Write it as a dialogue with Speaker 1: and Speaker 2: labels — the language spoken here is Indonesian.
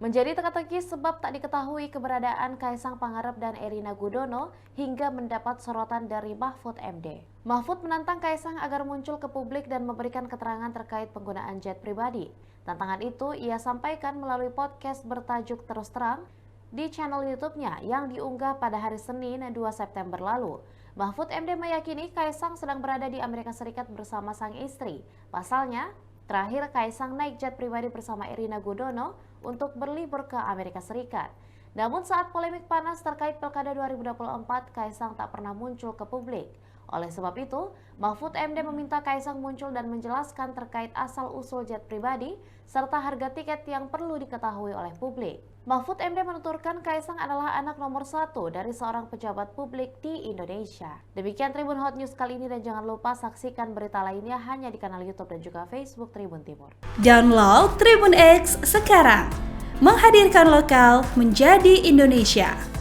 Speaker 1: Menjadi teka-teki sebab tak diketahui keberadaan Kaisang Pangarep dan Erina Gudono hingga mendapat sorotan dari Mahfud MD. Mahfud menantang Kaisang agar muncul ke publik dan memberikan keterangan terkait penggunaan jet pribadi. Tantangan itu ia sampaikan melalui podcast bertajuk Terus Terang di channel YouTube-nya yang diunggah pada hari Senin 2 September lalu. Mahfud MD meyakini Kaisang sedang berada di Amerika Serikat bersama sang istri. Pasalnya, terakhir Kaisang naik jet pribadi bersama Erina Gudono untuk berlibur ke Amerika Serikat. Namun saat polemik panas terkait Pilkada 2024, Kaisang tak pernah muncul ke publik. Oleh sebab itu, Mahfud MD meminta Kaisang muncul dan menjelaskan terkait asal-usul jet pribadi serta harga tiket yang perlu diketahui oleh publik. Mahfud MD menuturkan Kaisang adalah anak nomor 1 dari seorang pejabat publik di Indonesia. Demikian Tribun Hot News kali ini dan jangan lupa saksikan berita lainnya hanya di kanal YouTube dan juga Facebook Tribun Timur.
Speaker 2: Download Tribun X sekarang, menghadirkan lokal menjadi Indonesia.